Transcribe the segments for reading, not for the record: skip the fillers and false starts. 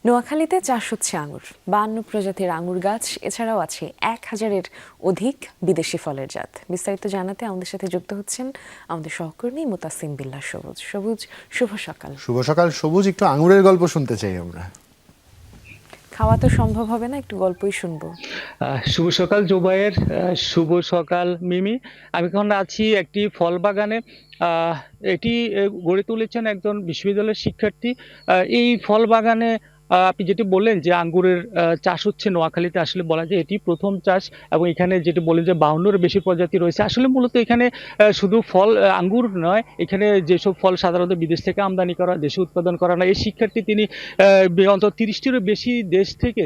নোয়াখালীতে চাষ হচ্ছে আঙুর, 52 প্রজাতির আঙুর গাছ, এছাড়াও আছে 1000-এর অধিক বিদেশি ফলের জাত। বিস্তারিত জানাতে আমাদের সাথে যুক্ত হচ্ছেন আমাদের সহকর্মী মুতাসিম বিল্লাহ সবুজ। সবুজ, শুভ সকাল। শুভ সকাল সবুজ, একটু আঙুরের গল্প শুনতে চাই আমরা। খাওয়া তো সম্ভব হবে না, একটু গল্পই শুনবো। শুভ সকাল জুবায়ের, শুভ সকাল মিমি। আমি এখন আছি একটি ফল বাগানে। এটি গড়ে তুলেছেন একজন বিশ্ববিদ্যালয়ের শিক্ষার্থী। এই ফল বাগানে আপনি যেটি বললেন যে আঙ্গুরের চাষ হচ্ছে নোয়াখালীতে, আসলে বলা যায় এটি প্রথম চাষ। এবং এখানে যেটি বললেন যে 52-এর বেশি প্রজাতি রয়েছে। আসলে মূলত এখানে শুধু ফল আঙ্গুর নয়, এখানে যেসব ফল সাধারণত বিদেশ থেকে আমদানি করা, দেশে উৎপাদন করা না, এই শিক্ষার্থী তিনি অন্তত 30টিরও বেশি দেশ থেকে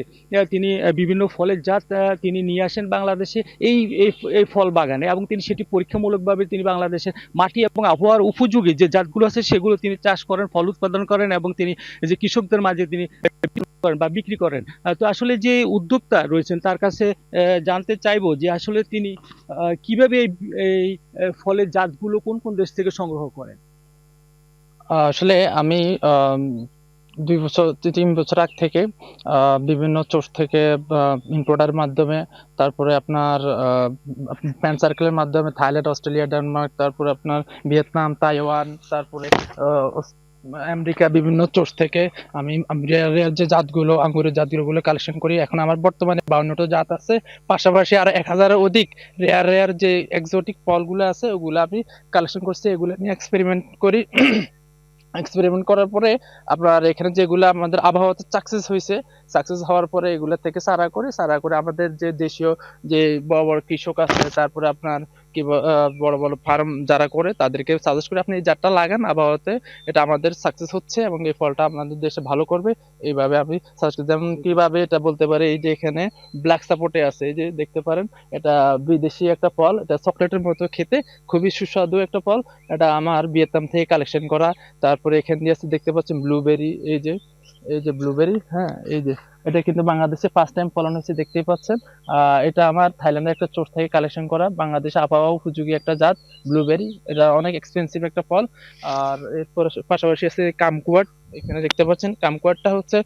তিনি বিভিন্ন ফলের জাত তিনি নিয়ে আসেন বাংলাদেশে এই এই এই ফল বাগানে, এবং তিনি সেটি পরীক্ষামূলকভাবে তিনি বাংলাদেশের মাটি এবং আবহাওয়ার উপযোগী যে জাতগুলো আছে সেগুলো তিনি চাষ করেন, ফল উৎপাদন করেন, এবং তিনি যে কৃষকদের মাঝে তিনি করেন বা বিক্রি করেন। তো আসলে যে উদ্যোক্তা রয়েছেন তার কাছে জানতে চাইবো যে আসলে তিনি কিভাবে এই ফলের জাতগুলো কোন কোন দেশ থেকে সংগ্রহ করেন। আসলে আমি 2 বছর 3 বছর আগ থেকে বিভিন্ন সোর্স থেকে ইম্পোর্টার মাধ্যমে, তারপরে আপনার ফ্রেন্ড সার্কেলের মাধ্যমে থাইল্যান্ড, অস্ট্রেলিয়া, ডেনমার্ক, তারপরে আপনার ভিয়েতনাম, তাইওয়ান, তারপরে আমেরিকা, বিভিন্ন সোর্স থেকে আমি রেয়ার রেয়ার যে জাতগুলো, আঙ্গুরের জাতগুলো কালেকশন করি। এখন আমার বর্তমানে 52টা জাত আছে, পাশাপাশি আর 1000-এর অধিক রেয়ার রেয়ার যে এক্সোটিক ফলগুলো আছে ওগুলো আমি কালেকশন করছি। এগুলো নিয়ে এক্সপেরিমেন্ট করি। এক্সপেরিমেন্ট করার পরে আপনার এখানে যেগুলো আমাদের আবহাওয়াতে সাকসেস হওয়ার পরে এগুলা থেকে চারা করে আমাদের যে দেশীয় যে বড় বড় কৃষক আছে, তারপরে আপনার বড় বড় ফার্ম যারা করে তাদেরকে সাজেস্ট করে আপনি এই জাতটা লাগান আবহাওয়াতে, এটা আমাদের সাকসেস হচ্ছে এবং এই ফলটা আপনাদের দেশে ভালো করবে। এইভাবে আমি সাজেস্ট করি। যেমন কিভাবে এটা বলতে পারি, এই যে এখানে ব্ল্যাক সাপোর্টে আছে, এই যে দেখতে পারেন, এটা বিদেশি একটা ফল, এটা চকলেটের মতো খেতে, খুবই সুস্বাদু একটা ফল। এটা আমার ভিয়েতনাম থেকে কালেকশন করা। তারপরে এখান দিয়ে আছে দেখতে পাচ্ছেন ব্লুবেরি, এই যে ব্লুবেরি, হ্যাঁ, এই যে এটা কিন্তু বাংলাদেশে ফার্স্ট টাইম ফলন হয়েছে, দেখতেই পাচ্ছেন। এটা আমার থাইল্যান্ডের একটা সোর্স থেকে কালেকশন করা, বাংলাদেশে আবহাওয়া উপযোগী একটা জাত ব্লুবেরি। এটা অনেক এক্সপেন্সিভ একটা ফল। আর এরপর পাশাপাশি আছে কামকুয়াট, এখানে দেখতে পাচ্ছেন কামকুয়াটটা হচ্ছে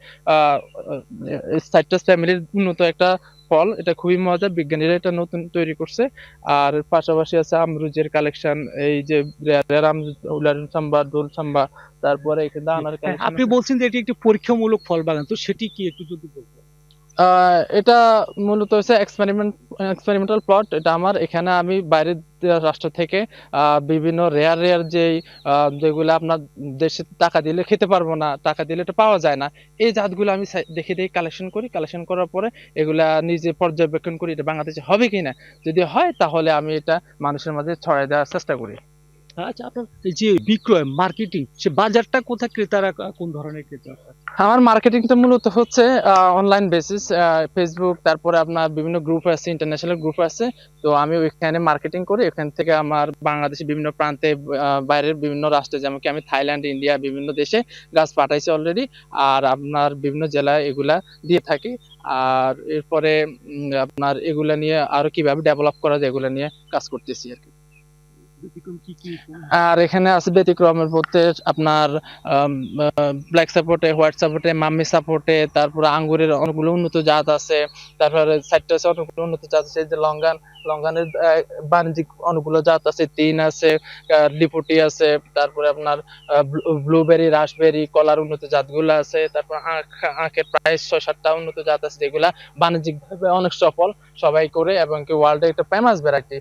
সাইট্রাস ফ্যামিলির উন্নত একটা ফল। এটা খুবই মজা, বিজ্ঞানীরা এটা নতুন তৈরি করছে। আর পাশাপাশি আছে আমরুজের কালেকশন, এই যে রেয়ার আমরুজ, উলারুন সাম্বা, ডোল সাম্বা, তারপরে এখানে আনার কালেকশন। আপনি বলছেন যে এটি একটি পরীক্ষামূলক ফল বাগান, তো সেটি কি একটু যদি বলতেন। এটা মূলত হচ্ছে এক্সপেরিমেন্টাল প্লট। এটা আমার এখানে আমি বাইরের রাষ্ট্র থেকে বিভিন্ন রেয়ার রেয়ার যেগুলো আপনার দেশে টাকা দিলে খেতে পারবো না, টাকা দিলে এটা পাওয়া যায় না, এই জাতগুলো আমি দেখে দেখে কালেকশন করার পরে এগুলা নিজে পর্যবেক্ষণ করি এটা বাংলাদেশে হবে কিনা। যদি হয় তাহলে আমি এটা মানুষের মাঝে ছড়াই দেওয়ার চেষ্টা করি। আচ্ছা, আপনার এই যে বিক্রয় মার্কেটিং, সে বাজারটা কোথায়, ক্রেতারা কোন ধরনের ক্রেতা? আমার মার্কেটিংটা মূলত হচ্ছে অনলাইন বেসিস, ফেসবুক, তারপরে আপনার বিভিন্ন গ্রুপ আছে, ইন্টারন্যাশনাল গ্রুপ আছে। তো আমি ওইখানে মার্কেটিং করি। এখান থেকে আমার বাংলাদেশের বিভিন্ন প্রান্তে, বাইরের বিভিন্ন রাষ্ট্রে, যেমন কি আমি থাইল্যান্ড, ইন্ডিয়া, বিভিন্ন দেশে গাছ পাঠাইছি অলরেডি। আর আপনার বিভিন্ন জেলায় এগুলা দিয়ে থাকি। আর এরপরে আপনার এগুলা নিয়ে আরো কিভাবে ডেভেলপ করা যায় এগুলা নিয়ে কাজ করতেছি আর কি। আর এখানে আছে ব্যতিক্রমের মধ্যে আপনার ব্ল্যাক সাপোর্টে, হোয়াইট সাপোর্টে, মাম্মি সাপোর্টে, তারপরে আঙ্গুরের অনেকগুলো উন্নত জাত আছে, তারপরে সাইট্রাসে অনেকগুলো উন্নত জাত আছে, যে লঙ্গানের বাণিজ্যিক অনেকগুলো জাত আছে, তিন আছে, লিপুটি আছে, তারপরে আপনার ব্লুবেরি, রাসবেরি, কলার উন্নত জাতগুলো আছে, তারপর আখের প্রায় 6-7টা উন্নত জাত আছে যেগুলা বাণিজ্যিক ভাবে অনেক সফল সবাই করে, এবং কি ওয়ার্ল্ডে একটা ফেমাস ভ্যারাইটি।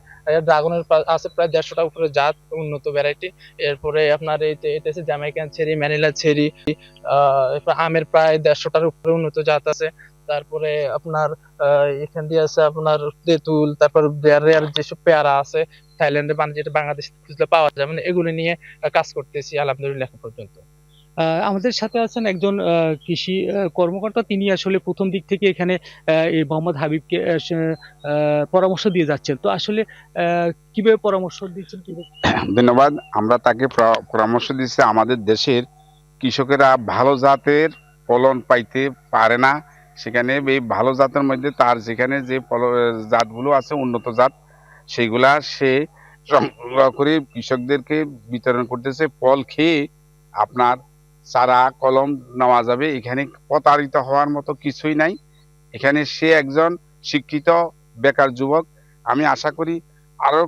ড্রাগনের আছে প্রায় 150টা উপরে জাত, উন্নত ভ্যারাইটি। এরপরে আপনার এটা আছে জ্যামাইকান চেরি, ম্যানিলা চেরি। এরপর আমের প্রায় 150টার উপরে উন্নত জাত আছে। তারপরে আপনার এখান দিয়ে আছে আপনার তেঁতুল, তারপর রেয়ার রেয়ার যেসব পেয়ারা আছে থাইল্যান্ডে যেটা বাংলাদেশে খুঁজলে পাওয়া যাবে না, এগুলো নিয়ে কাজ করতেছি আলহামদুলিল্লাহ এখন পর্যন্ত। আমাদের সাথে আছেন একজন কৃষি কর্মকর্তা, তিনি আসলে প্রথম দিক থেকে এখানে এই মোহাম্মদ হাবিবকে পরামর্শ দিয়ে যাচ্ছেন। তো আসলে কিভাবে পরামর্শ দিচ্ছেন? ধন্যবাদ। আমরা তাকে পরামর্শ দিচ্ছি, আমাদের দেশের কৃষকেরা ভালো জাতের ফলন পাইতে পারে না, সেখানে এই ভালো জাতের মধ্যে তার যেখানে যে জাতগুলো আছে উন্নত জাত, সেগুলা সে সংগ্রহ করে কৃষকদেরকে বিতরণ করতেছে। ফল খেয়ে আপনার চারা কলম নেওয়া যাবে। এখানে প্রতারিত হওয়ার মতো কিছুই নাই। এখানে সে একজন শিক্ষিত বেকার যুবক। আমি আশা করি আরো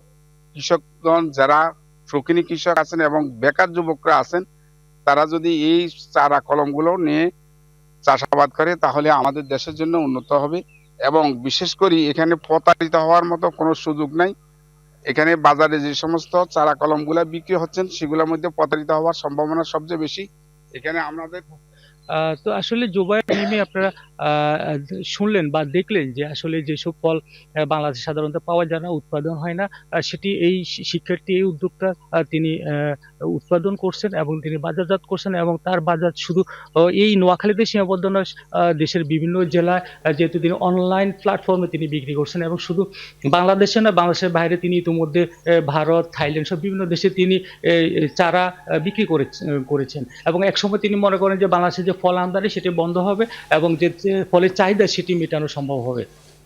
কৃষকগণ যারা শৌখিনী কৃষক আছেন এবং বেকার যুবকরা আছেন, তারা যদি এই চারা কলমগুলো নিয়ে চাষাবাদ করে তাহলে আমাদের দেশের জন্য উন্নত হবে। এবং বিশেষ করে এখানে প্রতারিত হওয়ার মতো কোনো সুযোগ নাই। এখানে বাজারে যে সমস্ত চারা কলমগুলা বিক্রি হচ্ছেন সেগুলোর মধ্যে প্রতারিত হওয়ার সম্ভাবনা সবচেয়ে বেশি। এখানে আমাদের তো আসলে জুবায়ের মিমি আপনারা শুনলেন বা দেখলেন যে আসলে যেসব ফল বাংলাদেশে সাধারণত পাওয়া যায় না, উৎপাদন হয় না, সেটি এই শিক্ষার্থী এই উদ্যোক্তা তিনি উৎপাদন করছেন এবং তিনি বাজারজাত করছেন এবং তার বাজার শুধু এই নোয়াখালীতে সীমাবদ্ধ নয়, দেশের বিভিন্ন জেলায় যেহেতু তিনি অনলাইন প্ল্যাটফর্মে তিনি বিক্রি করছেন এবং শুধু বাংলাদেশে না, বাংলাদেশের বাইরে তিনি ইতিমধ্যে ভারত, থাইল্যান্ড সব বিভিন্ন দেশে তিনি চারা বিক্রি করেছেন এবং একসময় তিনি মনে করেন যে বাংলাদেশের যে ফল আমদানি সেটি বন্ধ হবে এবং যে ফলের চাহিদা সেটি মেটানো সম্ভব হবে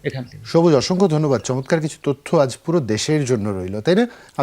এখান থেকে। সবুজ, অসংখ্য ধন্যবাদ। চমৎকার কিছু তথ্য আজ পুরো দেশের জন্য রইল, তাই না?